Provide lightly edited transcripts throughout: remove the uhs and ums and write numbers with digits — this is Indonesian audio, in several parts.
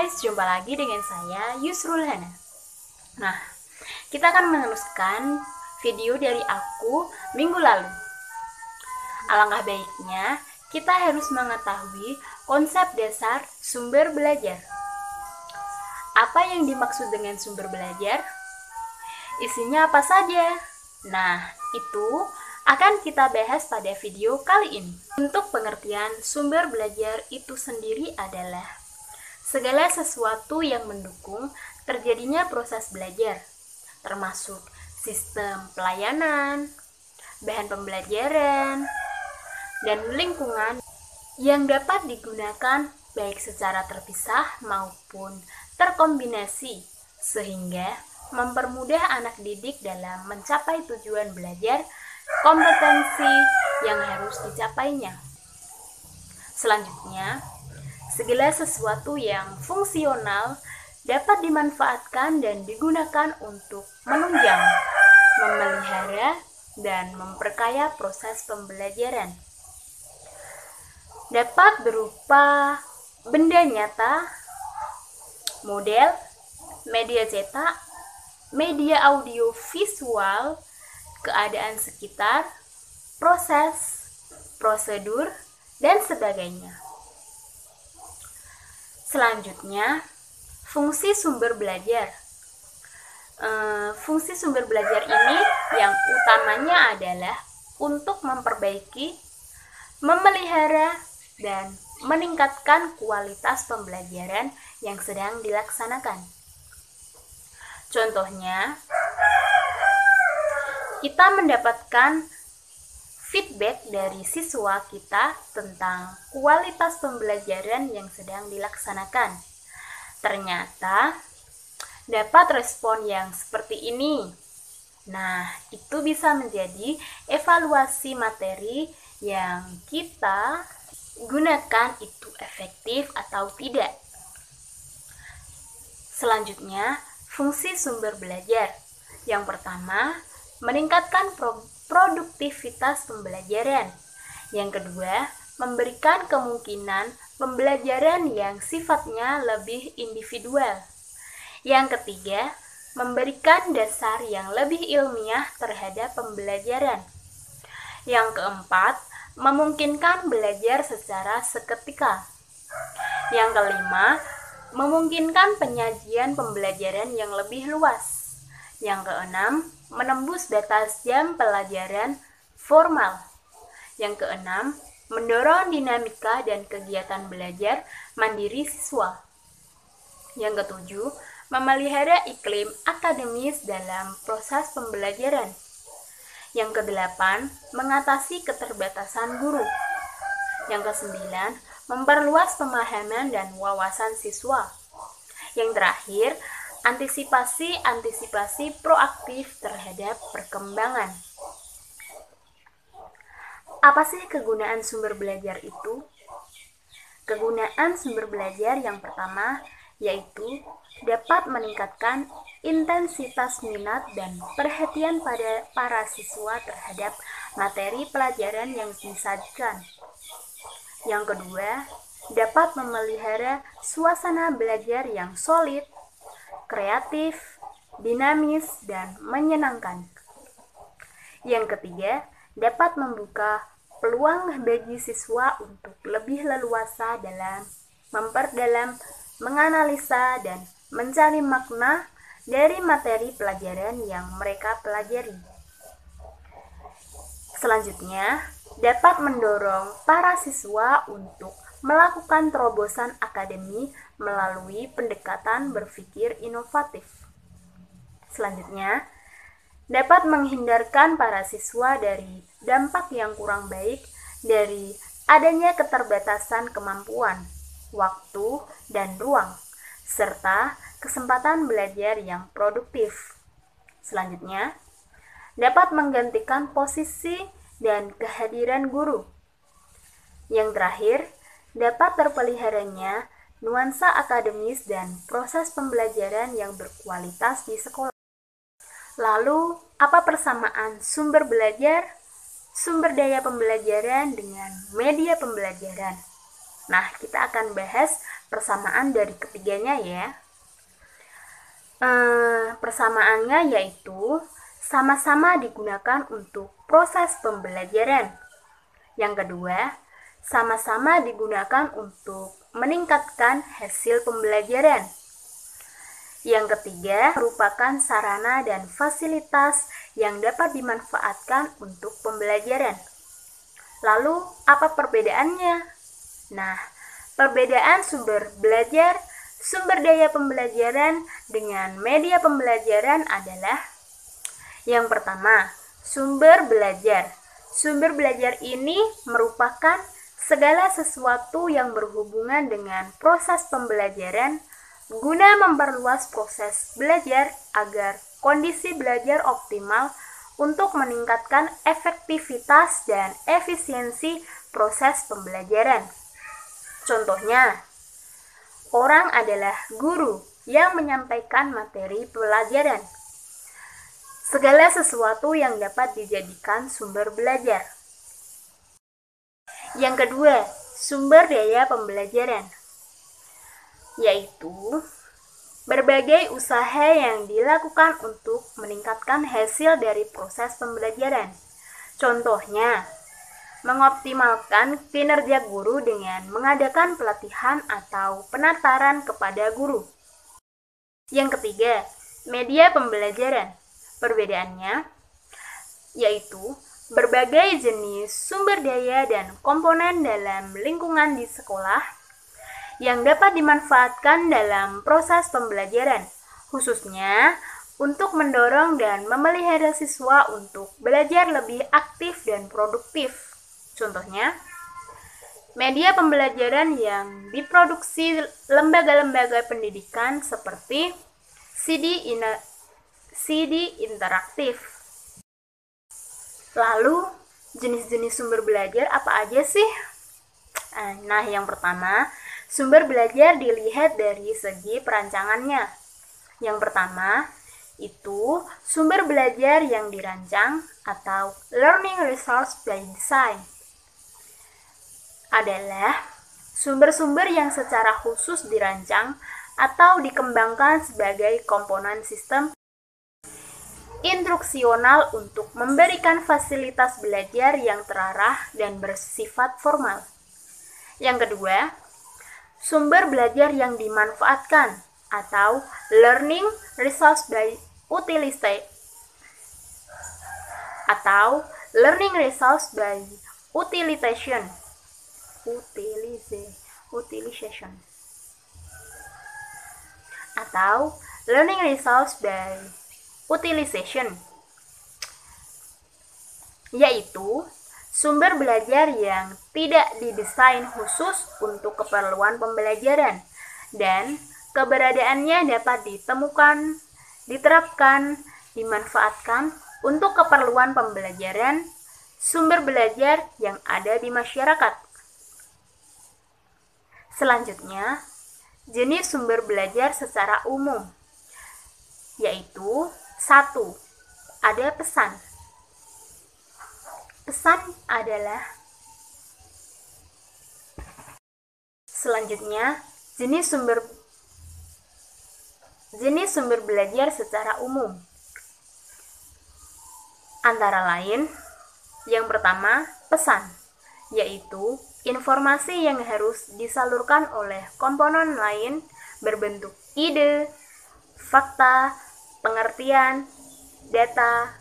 guys, jumpa lagi dengan saya Yusrul Hana. Nah, kita akan meneruskan video dari aku minggu lalu. Alangkah baiknya kita harus mengetahui konsep dasar sumber belajar. Apa yang dimaksud dengan sumber belajar? Isinya apa saja? Nah, itu akan kita bahas pada video kali ini. Untuk pengertian sumber belajar itu sendiri adalah segala sesuatu yang mendukung terjadinya proses belajar, termasuk sistem pelayanan, bahan pembelajaran, dan lingkungan yang dapat digunakan baik secara terpisah maupun terkombinasi, sehingga mempermudah anak didik dalam mencapai tujuan belajar kompetensi yang harus dicapainya. Selanjutnya, segala sesuatu yang fungsional dapat dimanfaatkan dan digunakan untuk menunjang, memelihara, dan memperkaya proses pembelajaran. Dapat berupa benda nyata, model, media cetak, media audio visual, keadaan sekitar, proses, prosedur, dan sebagainya. Selanjutnya, fungsi sumber belajar. Fungsi sumber belajar ini yang utamanya adalah untuk memperbaiki, memelihara, dan meningkatkan kualitas pembelajaran yang sedang dilaksanakan. Contohnya, kita mendapatkan feedback dari siswa kita tentang kualitas pembelajaran yang sedang dilaksanakan. Ternyata dapat respon yang seperti ini. Nah, itu bisa menjadi evaluasi materi yang kita gunakan itu efektif atau tidak. Selanjutnya, fungsi sumber belajar. Yang pertama, meningkatkan produktivitas pembelajaran. Yang kedua, memberikan kemungkinan pembelajaran yang sifatnya lebih individual. Yang ketiga, memberikan dasar yang lebih ilmiah terhadap pembelajaran. Yang keempat, memungkinkan belajar secara seketika. Yang kelima, memungkinkan penyajian pembelajaran yang lebih luas. Yang keenam, menembus batas jam pelajaran formal. Yang keenam, mendorong dinamika dan kegiatan belajar mandiri siswa. Yang ketujuh, memelihara iklim akademis dalam proses pembelajaran. Yang kedelapan, mengatasi keterbatasan guru. Yang kesembilan, memperluas pemahaman dan wawasan siswa. Yang terakhir, antisipasi proaktif terhadap perkembangan. Apa sih kegunaan sumber belajar itu? Kegunaan sumber belajar yang pertama yaitu dapat meningkatkan intensitas minat dan perhatian pada para siswa terhadap materi pelajaran yang disajikan. Yang kedua, dapat memelihara suasana belajar yang solid, kreatif, dinamis, dan menyenangkan. Yang ketiga, dapat membuka peluang bagi siswa untuk lebih leluasa dalam memperdalam, menganalisa, dan mencari makna dari materi pelajaran yang mereka pelajari. Selanjutnya, dapat mendorong para siswa untuk melakukan terobosan akademi melalui pendekatan berpikir inovatif. Selanjutnya, dapat menghindarkan para siswa dari dampak yang kurang baik dari adanya keterbatasan kemampuan, waktu, dan ruang, serta kesempatan belajar yang produktif. Selanjutnya, dapat menggantikan posisi dan kehadiran guru. Yang terakhir, dapat terpeliharanya nuansa akademis dan proses pembelajaran yang berkualitas di sekolah. Lalu, apa persamaan sumber belajar, sumber daya pembelajaran dengan media pembelajaran? Nah, kita akan bahas persamaan dari ketiganya ya. Persamaannya yaitu sama-sama digunakan untuk proses pembelajaran. Yang kedua, sama-sama digunakan untuk meningkatkan hasil pembelajaran. Yang ketiga, merupakan sarana dan fasilitas yang dapat dimanfaatkan untuk pembelajaran. Lalu, apa perbedaannya? Nah, perbedaan sumber belajar, sumber daya pembelajaran dengan media pembelajaran adalah: yang pertama, sumber belajar. Sumber belajar ini merupakan segala sesuatu yang berhubungan dengan proses pembelajaran guna memperluas proses belajar agar kondisi belajar optimal untuk meningkatkan efektivitas dan efisiensi proses pembelajaran. Contohnya, orang adalah guru yang menyampaikan materi pelajaran. Segala sesuatu yang dapat dijadikan sumber belajar. Yang kedua, sumber daya pembelajaran, yaitu berbagai usaha yang dilakukan untuk meningkatkan hasil dari proses pembelajaran. Contohnya, mengoptimalkan kinerja guru dengan mengadakan pelatihan atau penataran kepada guru. Yang ketiga, media pembelajaran. Perbedaannya yaitu berbagai jenis sumber daya dan komponen dalam lingkungan di sekolah yang dapat dimanfaatkan dalam proses pembelajaran, khususnya untuk mendorong dan memelihara siswa untuk belajar lebih aktif dan produktif. Contohnya, media pembelajaran yang diproduksi lembaga-lembaga pendidikan seperti CD interaktif. Lalu, jenis-jenis sumber belajar apa aja sih? Nah, yang pertama, sumber belajar dilihat dari segi perancangannya. Yang pertama, itu sumber belajar yang dirancang atau learning resource by design. Adalah sumber-sumber yang secara khusus dirancang atau dikembangkan sebagai komponen sistem instruksional untuk memberikan fasilitas belajar yang terarah dan bersifat formal. Yang kedua, sumber belajar yang dimanfaatkan atau learning resource by utilization atau learning resource by utilization atau learning resource by utilization, yaitu sumber belajar yang tidak didesain khusus untuk keperluan pembelajaran dan keberadaannya dapat ditemukan, diterapkan, dimanfaatkan untuk keperluan pembelajaran sumber belajar yang ada di masyarakat. Selanjutnya, jenis sumber belajar secara umum, yaitu 1. Ada pesan. Pesan adalah selanjutnya jenis sumber belajar secara umum. Antara lain, yang pertama, pesan, yaitu informasi yang harus disalurkan oleh komponen lain berbentuk ide, fakta, pengertian, data.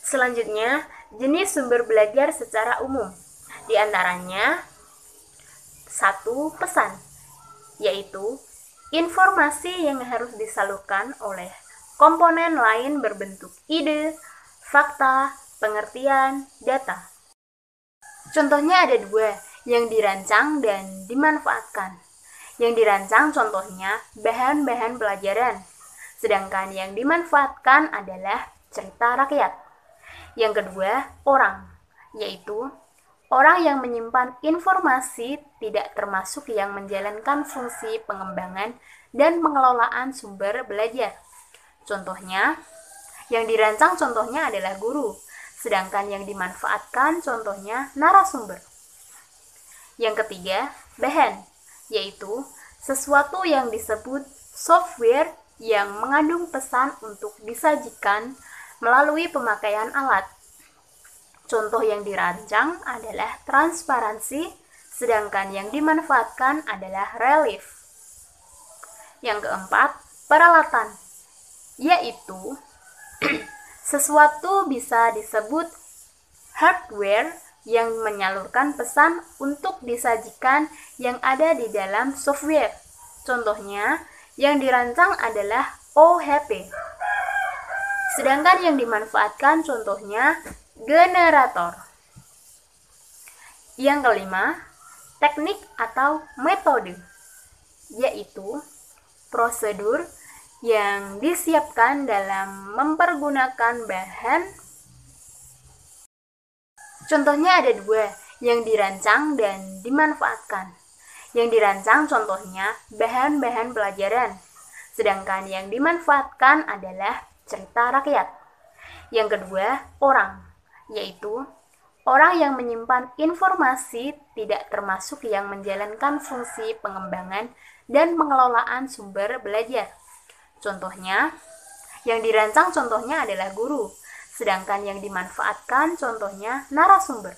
Selanjutnya, jenis sumber belajar secara umum. Di antaranya, 1. Pesan, yaitu informasi yang harus disalurkan oleh komponen lain berbentuk ide, fakta, pengertian, data. Contohnya ada 2, yang dirancang dan dimanfaatkan. Yang dirancang contohnya bahan-bahan pelajaran, sedangkan yang dimanfaatkan adalah cerita rakyat. Yang kedua, orang, yaitu orang yang menyimpan informasi tidak termasuk yang menjalankan fungsi pengembangan dan pengelolaan sumber belajar. Contohnya, Yang dirancang contohnya adalah guru, sedangkan yang dimanfaatkan contohnya narasumber. Yang ketiga, bahan, yaitu sesuatu yang disebut software yang mengandung pesan untuk disajikan melalui pemakaian alat. Contoh yang dirancang adalah transparansi, sedangkan yang dimanfaatkan adalah relief. Yang keempat, peralatan, yaitu sesuatu bisa disebut hardware yang menyalurkan pesan untuk disajikan yang ada di dalam software. Contohnya, yang dirancang adalah OHP. Sedangkan yang dimanfaatkan contohnya generator. Yang kelima, teknik atau metode, yaitu prosedur yang disiapkan dalam mempergunakan bahan. Contohnya ada dua, yang dirancang dan dimanfaatkan. Yang dirancang contohnya bahan-bahan pelajaran, sedangkan yang dimanfaatkan adalah cerita rakyat. Yang kedua, orang, yaitu orang yang menyimpan informasi tidak termasuk yang menjalankan fungsi pengembangan dan pengelolaan sumber belajar. Contohnya, yang dirancang contohnya adalah guru, sedangkan yang dimanfaatkan contohnya narasumber.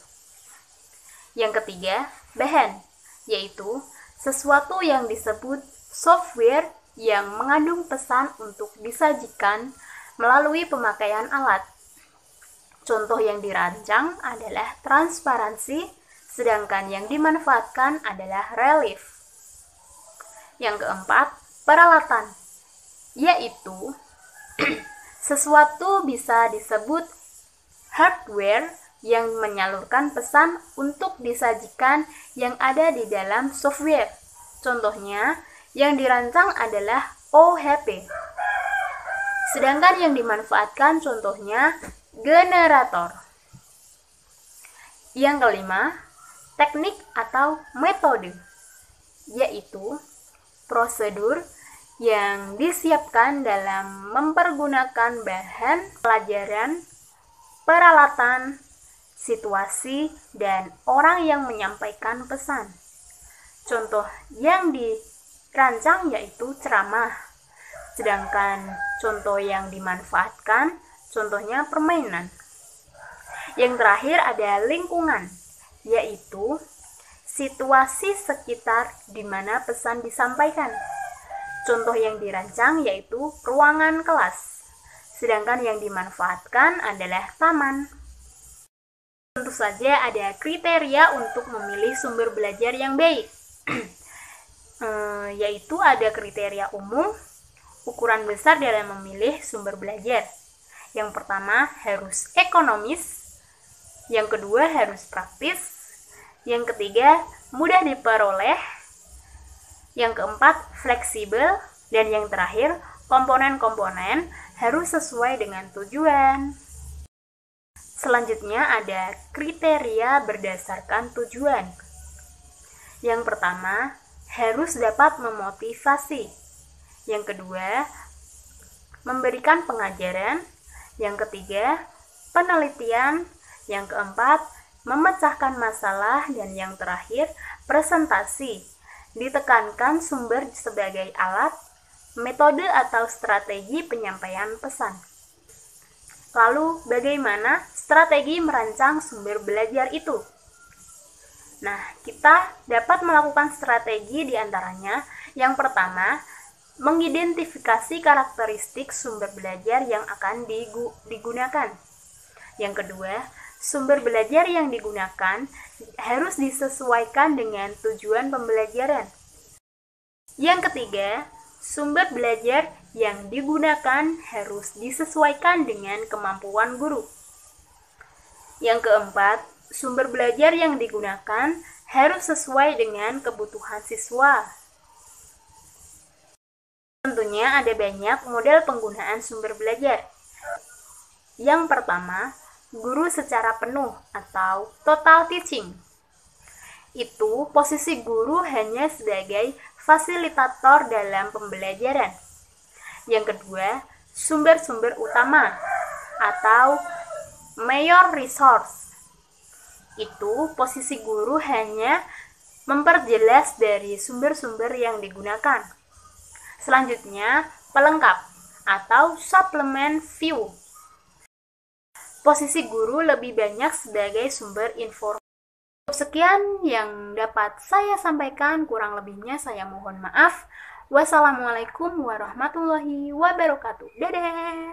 Yang ketiga, bahan, yaitu sesuatu yang disebut software yang mengandung pesan untuk disajikan melalui pemakaian alat. Contoh yang dirancang adalah transparansi, sedangkan yang dimanfaatkan adalah relief. Yang keempat, peralatan, yaitu sesuatu bisa disebut hardware yang menyalurkan pesan untuk disajikan yang ada di dalam software. Contohnya, yang dirancang adalah OHP. Sedangkan yang dimanfaatkan contohnya generator. Yang kelima, teknik atau metode, yaitu prosedur yang disiapkan dalam mempergunakan bahan pelajaran, peralatan, situasi, dan orang yang menyampaikan pesan. Contoh yang dirancang yaitu ceramah, sedangkan contoh yang dimanfaatkan contohnya permainan. Yang terakhir ada lingkungan, yaitu situasi sekitar di mana pesan disampaikan. Contoh yang dirancang yaitu ruangan kelas, sedangkan yang dimanfaatkan adalah taman. Tentu saja ada kriteria untuk memilih sumber belajar yang baik, yaitu ada kriteria umum, ukuran besar dalam memilih sumber belajar. Yang pertama harus ekonomis, yang kedua harus praktis, yang ketiga mudah diperoleh, yang keempat fleksibel, dan yang terakhir komponen-komponen harus sesuai dengan tujuan. Selanjutnya ada kriteria berdasarkan tujuan. Yang pertama, harus dapat memotivasi. Yang kedua, memberikan pengajaran. Yang ketiga, penelitian. Yang keempat, memecahkan masalah. Dan yang terakhir, presentasi. Ditekankan sumber sebagai alat, metode atau strategi penyampaian pesan. Lalu, bagaimana strategi merancang sumber belajar itu? Nah, kita dapat melakukan strategi diantaranya. Yang pertama, mengidentifikasi karakteristik sumber belajar yang akan digunakan. Yang kedua, sumber belajar yang digunakan harus disesuaikan dengan tujuan pembelajaran. Yang ketiga, sumber belajar yang digunakan harus disesuaikan dengan kemampuan guru. Yang keempat, sumber belajar yang digunakan harus sesuai dengan kebutuhan siswa. Tentunya ada banyak model penggunaan sumber belajar. Yang pertama, guru secara penuh atau total teaching. Itu posisi guru hanya sebagai fasilitator dalam pembelajaran. Yang kedua, sumber-sumber utama, atau major resource. Itu posisi guru hanya memperjelas dari sumber-sumber yang digunakan. Selanjutnya, pelengkap atau supplement view. Posisi guru lebih banyak sebagai sumber informasi. Sekian yang dapat saya sampaikan, kurang lebihnya saya mohon maaf. Wassalamualaikum warahmatullahi wabarakatuh. Dadah.